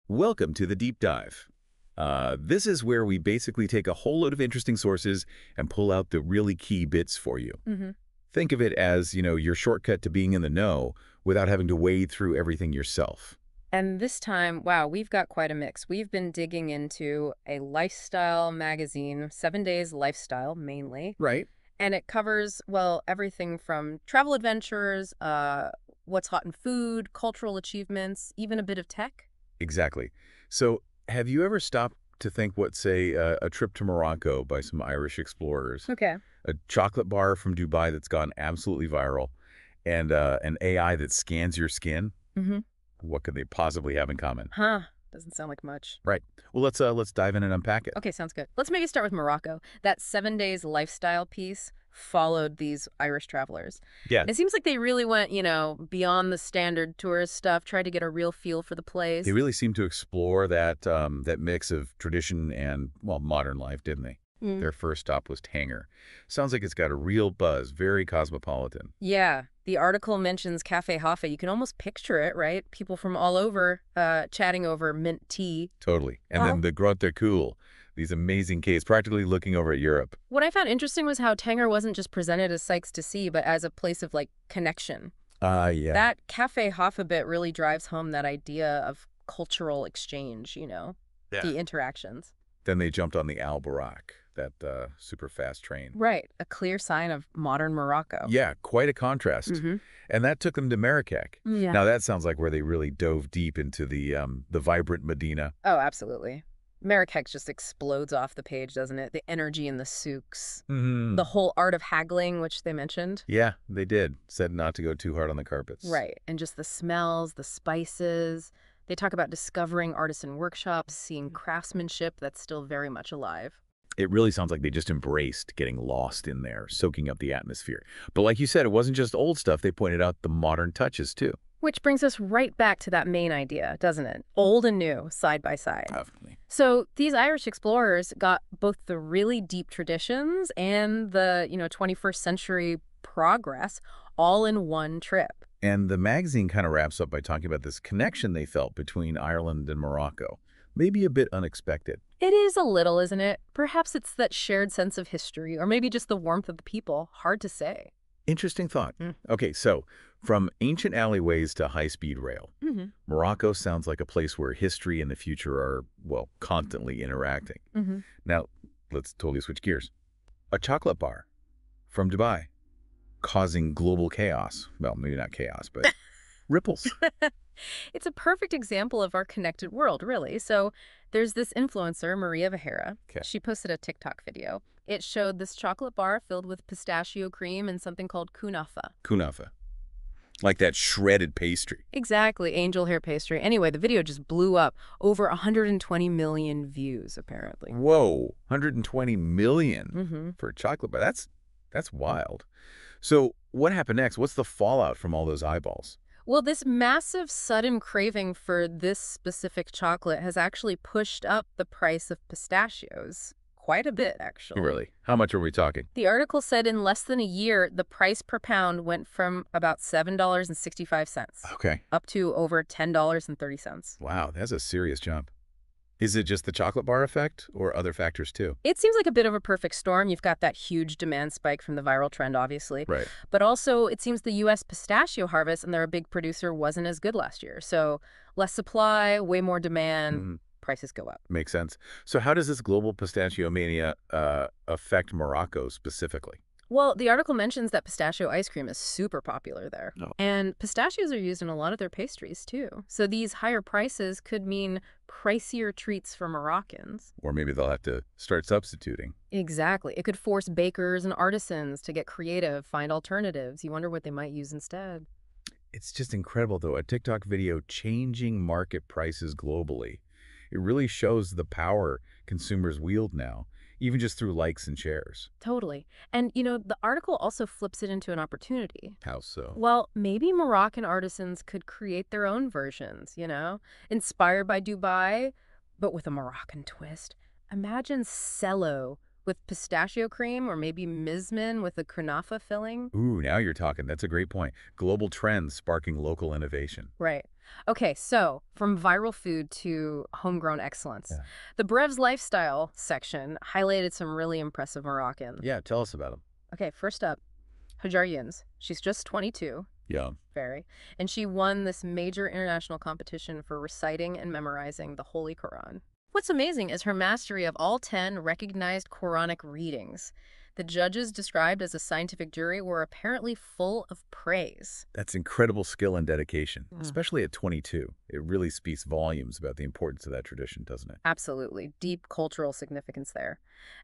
Welcome to the Deep Dive. This is where we basically take a whole load of interesting sources and pull out the really key bits for you. hmm Think of it as, your shortcut to being in the know without having to wade through everything yourself. And this time, wow, we've got quite a mix. We've been digging into a lifestyle magazine, 7 Days Lifestyle mainly, Right. and it covers, well, everything from travel adventures, what's hot in food, cultural achievements, even a bit of tech. Exactly. So, have you ever stopped to think what, say, a trip to Morocco by some Irish explorers, Okay. a chocolate bar from Dubai that's gone absolutely viral, and an AI that scans your skin? Mm-hmm. What could they possibly have in common? Huh. Doesn't sound like much. Right. Well, let's dive in and unpack it. Okay, sounds good. Let's maybe start with Morocco. That 7 Days Lifestyle piece followed these Irish travelers. Yeah, And it seems like they really went, beyond the standard tourist stuff, tried to get a real feel for the place. they really seem to explore that mix of tradition and, well, modern life, didn't they? Mm. Their first stop was Tanger. Sounds like it's got a real buzz, very cosmopolitan. Yeah, the article mentions Cafe Hoffa. You can almost picture it, right? People from all over chatting over mint tea. Totally. And then the Grotte Cool, these amazing caves, practically looking over at Europe. What I found interesting was how Tanger wasn't just presented as sights to see, but as a place of, connection. Yeah. That Cafe Hoffa bit really drives home that idea of cultural exchange, the interactions. Then they jumped on the Al Barak, that super fast train. Right, a clear sign of modern Morocco. Yeah, quite a contrast. Mm-hmm. And that took them to Marrakech. Yeah. Now that sounds like where they really dove deep into the vibrant Medina. Oh, absolutely. Marrakech just explodes off the page, doesn't it? The energy in the souks. Mm-hmm. The whole art of haggling, which they mentioned. Yeah, they did. Said not to go too hard on the carpets. Right. And just the smells, the spices. They talk about discovering artisan workshops, seeing craftsmanship that's still very much alive. It really sounds like they just embraced getting lost in there, soaking up the atmosphere. But like you said, it wasn't just old stuff. They pointed out the modern touches, too. Which brings us right back to that main idea, doesn't it? Old and new, side by side. Definitely. So these Irish explorers got both the really deep traditions and the, 21st century progress all in one trip. And the magazine kind of wraps up by talking about this connection they felt between Ireland and Morocco. Maybe a bit unexpected. It is a little, isn't it? Perhaps it's that shared sense of history, or maybe just the warmth of the people. Hard to say. Interesting thought. Mm. Okay, so from ancient alleyways to high-speed rail, Mm-hmm. Morocco sounds like a place where history and the future are, well, constantly interacting. Mm-hmm. Now, let's totally switch gears. A chocolate bar from Dubai causing global chaos. Well, maybe not chaos, but ripples. It's a perfect example of our connected world, really. So there's this influencer, Maria Vieira. Okay. She posted a TikTok video. It showed this chocolate bar filled with pistachio cream and something called kunafa. Kunafa. Like that shredded pastry. Exactly, angel hair pastry. Anyway, the video just blew up. Over 120 million views, apparently. Whoa, 120 million Mm-hmm. for a chocolate bar. That's wild. So what happened next? What's the fallout from all those eyeballs? Well, this massive sudden craving for this specific chocolate has actually pushed up the price of pistachios. Quite a bit, actually. Really? How much are we talking? The article said in less than a year, the price per pound went from about $7.65 Okay. up to over $10.30. Wow, that's a serious jump. Is it just the chocolate bar effect or other factors too? It seems like a bit of a perfect storm. You've got that huge demand spike from the viral trend, obviously. Right. But also, it seems the U.S. pistachio harvest, and they're a big producer, wasn't as good last year. So less supply, way more demand, Mhm. prices go up. Makes sense. So how does this global pistachio mania affect Morocco specifically? Well, the article mentions that pistachio ice cream is super popular there. Oh. And pistachios are used in a lot of their pastries, too. So these higher prices could mean pricier treats for Moroccans. Or maybe they'll have to start substituting. Exactly. It could force bakers and artisans to get creative, find alternatives. You wonder what they might use instead. It's just incredible, though. A TikTok video changing market prices globally. It really shows the power consumers wield now, even just through likes and shares. Totally. And, the article also flips it into an opportunity. How so? Well, maybe Moroccan artisans could create their own versions, inspired by Dubai, but with a Moroccan twist. Imagine cello with pistachio cream, or maybe mizmen with a kunafa filling. Ooh, now you're talking. That's a great point. Global trends sparking local innovation. Right. Okay, so from viral food to homegrown excellence. Yeah. The Brev's lifestyle section highlighted some really impressive Moroccans. Yeah, tell us about them. Okay, first up, Hajar Yunus. She's just 22, Yeah. very, and she won this major international competition for reciting and memorizing the Holy Quran. What's amazing is her mastery of all 10 recognized Quranic readings. The judges, described as a scientific jury, were apparently full of praise. That's incredible skill and dedication, Yeah. especially at 22. It really speaks volumes about the importance of that tradition, doesn't it? Absolutely. Deep cultural significance there.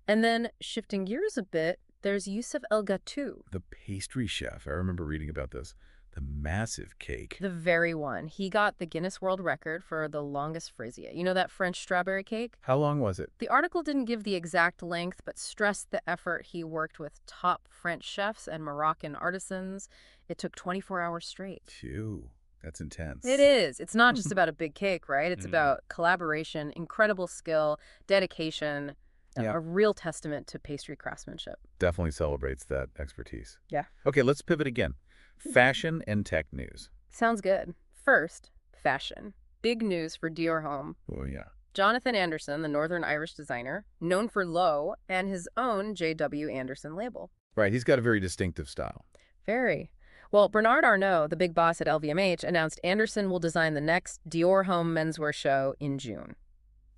And then, shifting gears a bit, there's Youssef El Ghatou, The pastry chef, I remember reading about this. The massive cake. the very one. He got the Guinness World Record for the longest frisée. You know that French strawberry cake? How long was it? The article didn't give the exact length, but stressed the effort he worked with top French chefs and Moroccan artisans. It took 24 hours straight. Phew, that's intense. It is. It's not just about a big cake, right? It's Mm. about collaboration, incredible skill, dedication, Yeah. a real testament to pastry craftsmanship. Definitely celebrates that expertise. Yeah. Okay, let's pivot again. Fashion and tech news. Sounds good. First, fashion. Big news for Dior Homme. Oh, yeah. Jonathan Anderson, the Northern Irish designer, known for Low and his own J.W. Anderson label. Right, he's got a very distinctive style. Very. Well, Bernard Arnault, the big boss at LVMH, announced Anderson will design the next Dior Homme menswear show in June.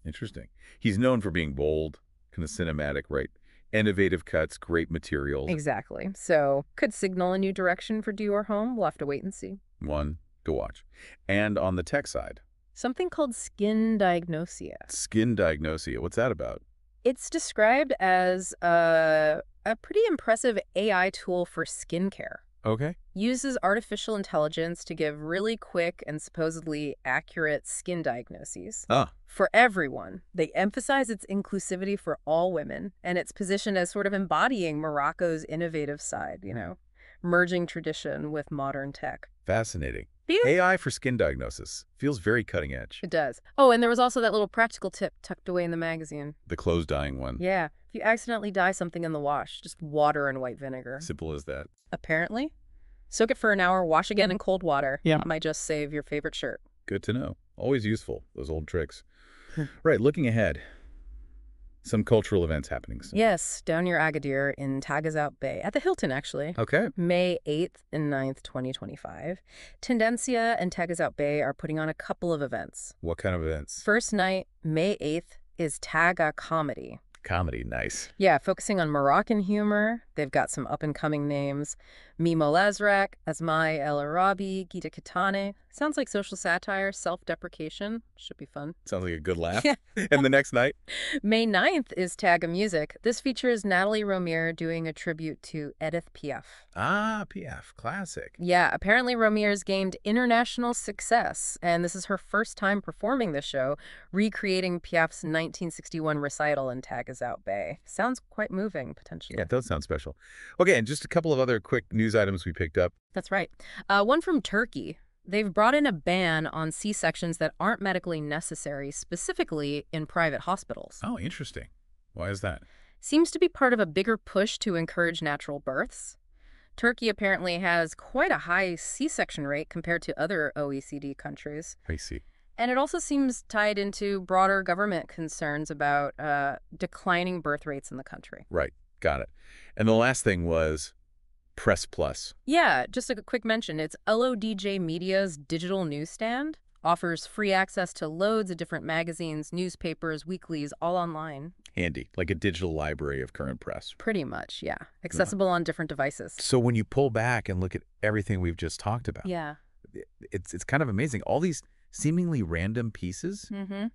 Interesting. He's known for being bold, kind of cinematic, right? Innovative cuts, great materials. Exactly. So, could signal a new direction for Dior Homme. We'll have to wait and see. One to watch. And on the tech side, Something called skin diagnosia. skin diagnosia. What's that about? It's described as a pretty impressive AI tool for skincare. Okay. Uses artificial intelligence to give really quick and supposedly accurate skin diagnoses. Ah, For everyone. They emphasize its inclusivity for all women, and its position as sort of embodying Morocco's innovative side, merging tradition with modern tech. fascinating. Yeah. AI for skin diagnosis. Feels very cutting edge. It does. Oh, and there was also that little practical tip tucked away in the magazine. The clothes dyeing one. Yeah, if you accidentally dye something in the wash, just water and white vinegar. Simple as that. Apparently. Soak it for an hour, wash again in cold water. Yeah. Might just save your favorite shirt. Good to know. Always useful, those old tricks. Right, looking ahead. Some cultural events happening soon. Yes, down near Agadir in Taghazout Bay, at the Hilton, actually. Okay. May 8th and 9th, 2025. Tendencia and Taghazout Bay are putting on a couple of events. What kind of events? First night, May 8th, is Taga Comedy. Comedy, nice. Yeah, focusing on Moroccan humor. They've got some up-and-coming names. Mimo Lazrak, Asmai El Arabi, Gita Katane. Sounds like social satire, self-deprecation. Should be fun. Sounds like a good laugh. Yeah. And the next night? May 9th is Taga Music. This features Natalie Romier doing a tribute to Édith Piaf. Ah, Piaf, classic. Yeah, apparently Romier's gained international success, and this is her first time performing the show, recreating Piaf's 1961 recital in Taghazout Bay. Sounds quite moving, potentially. Yeah, it does sound special. Okay, and just a couple of other quick news items we picked up. That's right. One from Turkey. They've brought in a ban on C-sections that aren't medically necessary, specifically in private hospitals. Oh, interesting. Why is that? Seems to be part of a bigger push to encourage natural births. Turkey apparently has quite a high C-section rate compared to other OECD countries. I see. And it also seems tied into broader government concerns about declining birth rates in the country. Right, got it. And the last thing was Press Plus. Yeah, just a quick mention. It's LODJ Media's digital newsstand. Offers free access to loads of different magazines, newspapers, weeklies, all online. Handy, like a digital library of current press. Pretty much, yeah. Accessible on different devices. So when you pull back and look at everything we've just talked about, Yeah. it's kind of amazing. All these seemingly random pieces, Mm-hmm.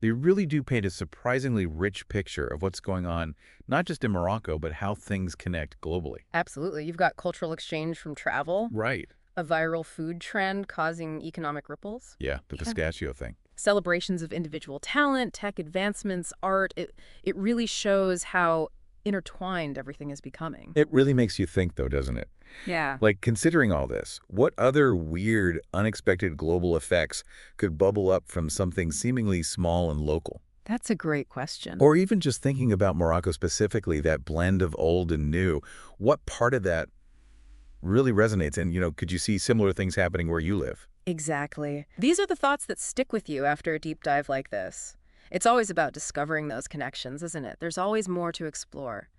they really do paint a surprisingly rich picture of what's going on, not just in Morocco, but how things connect globally. Absolutely. You've got cultural exchange from travel, Right. a viral food trend causing economic ripples. Yeah, the pistachio thing. Celebrations of individual talent, tech advancements, art. It really shows how intertwined everything is becoming. It really makes you think, though, doesn't it? Yeah. Like, considering all this, what other weird, unexpected global effects could bubble up from something seemingly small and local? That's a great question. Or even just thinking about Morocco specifically, that blend of old and new, what part of that really resonates? And, could you see similar things happening where you live? Exactly. These are the thoughts that stick with you after a deep dive like this. It's always about discovering those connections, isn't it? There's always more to explore.